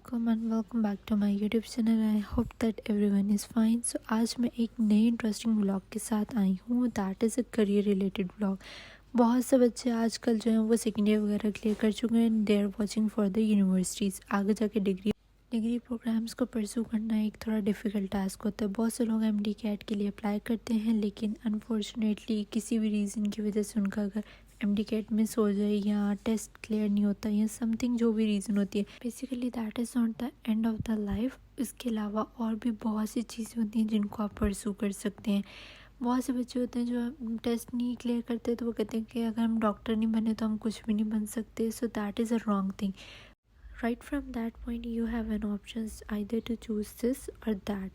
अस्सलामुअलैकुम and welcome back to my YouTube channel. I hope that everyone is fine. So आज मैं एक नई इंटरेस्टिंग व्लॉग के साथ आई हूँ, that is a career related vlog. बहुत से बच्चे आजकल जो हैं वो सेकेंड ईयर वगैरह क्लियर कर चुके हैं। They are watching for the universities. आगे जाके डिग्री प्रोग्राम्स को परस्यू करना एक थोड़ा डिफ़िकल्ट टास्क होता है। बहुत से लोग एमडी कैट के लिए अप्लाई करते हैं, लेकिन अनफॉर्चुनेटली किसी भी रीज़न की वजह से उनका अगर एमडी कैट मिस हो जाए या टेस्ट क्लियर नहीं होता या समथिंग जो भी रीज़न होती है, basically that is not the end of the life. इसके अलावा और भी बहुत सी चीज़ें होती हैं जिनको आप परस्यू कर सकते हैं। बहुत से बच्चे होते हैं जो टेस्ट नहीं क्लियर करते तो वो कहते हैं कि अगर हम डॉक्टर नहीं बने तो हम कुछ भी नहीं बन सकते। So that is a wrong thing. Right from that point you have an options either to choose this or that.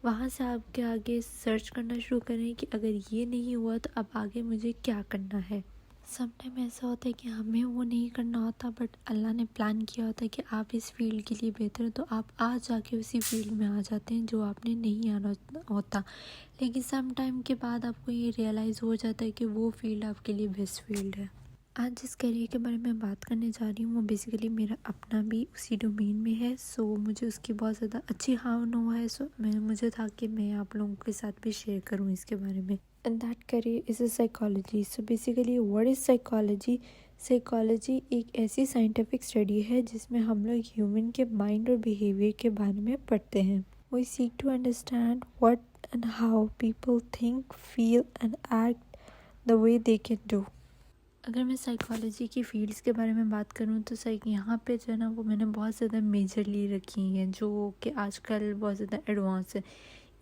वहाँ से आपके आगे सर्च करना शुरू करें कि अगर ये नहीं हुआ तो अब आगे मुझे क्या करना है। समटाइम ऐसा होता है कि हमें वो नहीं करना होता, बट अल्लाह ने प्लान किया होता है कि आप इस फील्ड के लिए बेहतर हो, तो आप आज जाके उसी फील्ड में आ जाते हैं जो आपने नहीं आना होता। लेकिन सम टाइम के बाद आपको ये रियलाइज़ हो जाता है कि वो फील्ड आपके लिए बेस्ट फील्ड है। आज जिस करियर के बारे में बात करने जा रही हूँ वो बेसिकली मेरा अपना भी उसी डोमेन में है। सो मुझे उसकी बहुत ज़्यादा अच्छी हाव हुआ है। सो मुझे था कि मैं आप लोगों के साथ भी शेयर करूँ इसके बारे में। And that career is a psychology. So basically what is psychology? Psychology एक ऐसी साइंटिफिक स्टडी है जिसमें हम लोग ह्यूमन के माइंड और बिहेवियर के बारे में पढ़ते हैं। We seek to understand what and how people think, feel and act the way they can do. अगर मैं साइकोलॉजी की फील्ड्स के बारे में बात करूँ तो यहाँ पे जो है ना वो मैंने बहुत ज़्यादा मेजरली रखी हैं जो कि आजकल बहुत ज़्यादा एडवांस है।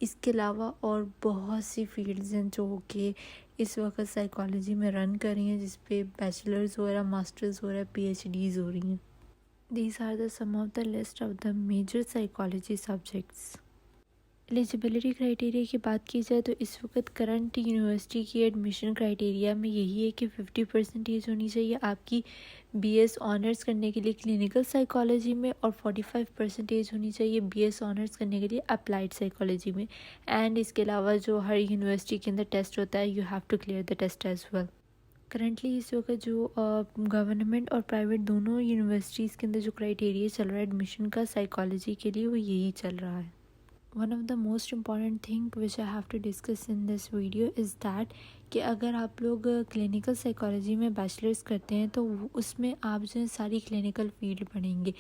इसके अलावा और बहुत सी फील्ड्स हैं जो कि इस वक्त साइकोलॉजी में रन कर रही हैं, जिस पे बैचलर्स हो रहा है, मास्टर्स हो रहा है, पीएचडीज़ हो रही हैं। These are the some of the list of the major psychology subjects. Eligibility criteria की बात की जाए तो इस वक्त करंट यूनिवर्सिटी की एडमिशन क्राइटेरिया में यही है कि 50% होनी चाहिए आपकी बीएस ऑनर्स करने के लिए क्लिनिकल साइकोलॉजी में, और 45% होनी चाहिए बीएस ऑनर्स करने के लिए अप्लाइड साइकोलॉजी में। एंड इसके अलावा जो हर यूनिवर्सिटी के अंदर टेस्ट होता है, you have to clear the test as well. Currently इस वक्त जो गवर्नमेंट और प्राइवेट दोनों यूनिवर्सिटीज़ के अंदर जो क्राइटेरिया चल रहा है एडमिशन का साइकोलॉजी के लिए, वो यही चल रहा है। One of the most important thing which I have to discuss in this video is that कि अगर आप लोग क्लिनिकल साइकोलॉजी में बैचलर्स करते हैं तो उसमें आप जो है सारी क्लिनिकल फील्ड पढ़ेंगे।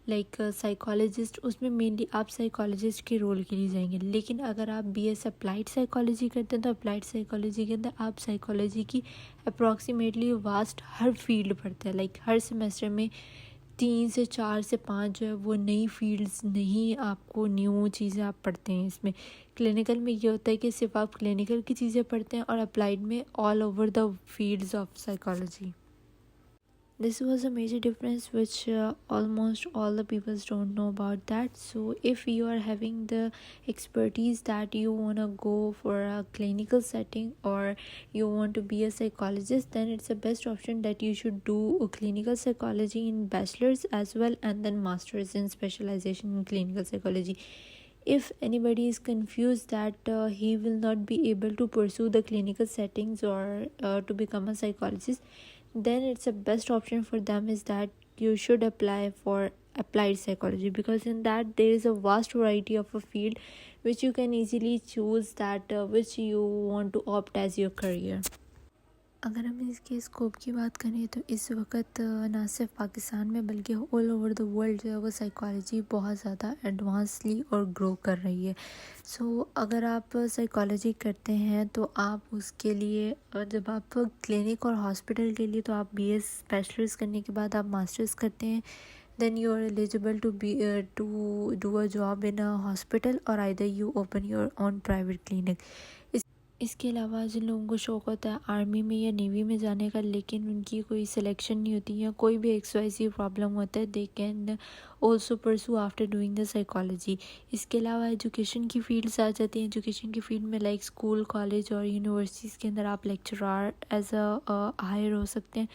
लाइक साइकोलॉजिस्ट, उसमें मेनली आप साइकोलॉजिस्ट के रोल के लिए जाएंगे। लेकिन अगर आप बीएस अप्लाइड साइकोलॉजी करते हैं तो अप्लाइड साइकोलॉजी के अंदर आप साइकोलॉजी की अप्रॉक्सीमेटली वास्ट हर फील्ड पढ़ते हैं। लाइक हर सेमेस्टर में 3 से 4 से 5 जो है वो नई फील्ड्स, नहीं आपको न्यू चीज़ें आप पढ़ते हैं। इसमें क्लिनिकल में ये होता है कि सिर्फ आप क्लिनिकल की चीज़ें पढ़ते हैं, और अप्लाइड में all over the fields of psychology. This was a major difference which almost all the people don't know about that. So if you are having the expertise that you want to go for a clinical setting or you want to be a psychologist, then it's the best option that you should do a clinical psychology in bachelor's as well, and then master's in specialization in clinical psychology. If anybody is confused that he will not be able to pursue the clinical settings or to become a psychologist, then it's the best option for them is that you should apply for applied psychology, because in that there is a vast variety of a field which you can easily choose that which you want to opt as your career. अगर हम इसके scope की बात करें तो इस वक्त ना सिर्फ पाकिस्तान में बल्कि ऑल ओवर द वर्ल्ड जो है वो साइकोलॉजी बहुत ज़्यादा एडवांसली और ग्रो कर रही है। सो अगर आप साइकोलॉजी करते हैं तो आप उसके लिए जब आप क्लिनिक और हॉस्पिटल के लिए तो आप बीएस बैचलर्स करने के बाद आप मास्टर्स करते हैं, then you are eligible to be to do a job in a hospital or either you open your own private clinic. इसके अलावा जिन लोगों को शौक़ होता है आर्मी में या नेवी में जाने का, लेकिन उनकी कोई सिलेक्शन नहीं होती या कोई भी XYZ प्रॉब्लम होता है, they can also pursue after doing the psychology. इसके अलावा एजुकेशन की फील्ड्स आ जाती हैं। एजुकेशन की फील्ड में लाइक स्कूल, कॉलेज और यूनिवर्सिटीज़ के अंदर आप लेक्चरार एज अ हायर हो सकते हैं।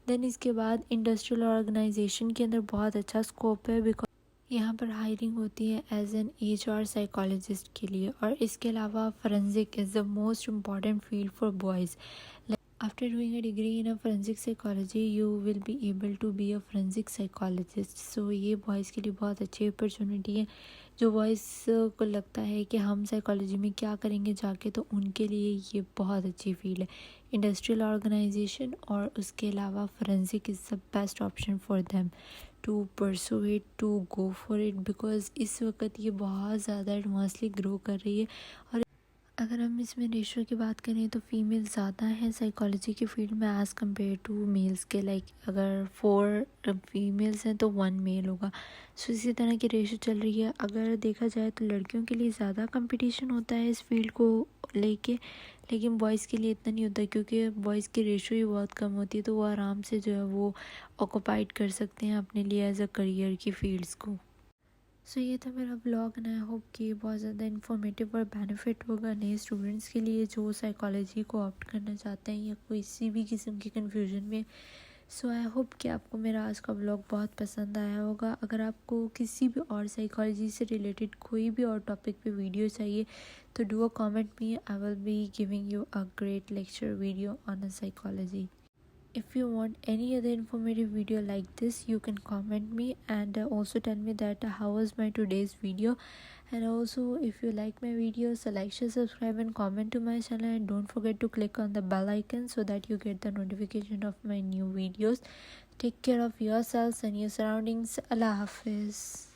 देन इसके बाद इंडस्ट्रियल ऑर्गेनाइजेशन के अंदर बहुत अच्छा स्कोप है, बिकॉज यहाँ पर हायरिंग होती है एज एन HR साइकोलॉजिस्ट के लिए। और इसके अलावा forensic is the most important field for boys. After doing a degree in a forensic psychology, you will be able to be a forensic psychologist. So ये boys के लिए बहुत अच्छी अपॉर्चुनिटी है. जो बॉयज़ को लगता है कि हम साइकोलॉजी में क्या करेंगे जाके, तो उनके लिए ये बहुत अच्छी फील्ड है. इंडस्ट्रियल ऑर्गेनाइजेशन और उसके अलावा forensic is the best option for them to pursue it, to go for it, because इस वक्त ये बहुत ज़्यादा एडवांसली ग्रो कर रही है. और अगर हम इसमें रेशो की बात करें तो फीमेल ज़्यादा हैं साइकोलॉजी की फील्ड में एज़ कम्पेयर टू मेल्स के. लाइक अगर 4 फीमेल्स हैं तो 1 मेल होगा. सो इसी तरह की रेशो चल रही है. अगर देखा जाए तो लड़कियों के लिए ज़्यादा कंपटीशन होता है इस फील्ड को लेके, लेकिन बॉयज़ के लिए इतना नहीं होता क्योंकि बॉयज़ की रेशो ही बहुत कम होती है, तो वो आराम से जो है वो ऑक्यूपाइड कर सकते हैं अपने लिए एज अ करियर की फील्ड्स को. सो ये था मेरा ब्लॉग एंड आई होप कि बहुत ज़्यादा इन्फॉर्मेटिव और बेनिफिट होगा नए स्टूडेंट्स के लिए जो साइकोलॉजी को ऑप्ट करना चाहते हैं या कोई सी भी किस्म की कन्फ्यूजन में. सो आई होप कि आपको मेरा आज का ब्लॉग बहुत पसंद आया होगा. अगर आपको किसी भी और साइकोलॉजी से रिलेटेड कोई भी और टॉपिक पे वीडियो चाहिए तो do a comment me. I will be giving you a great lecture video on a psychology. If you want any other informative video like this, you can comment me and also tell me that how was my today's video. And also if you like my videos, so like, share, subscribe and comment to my channel, and don't forget to click on the bell icon so that you get the notification of my new videos. Take care of yourselves and your surroundings. Allah Hafiz.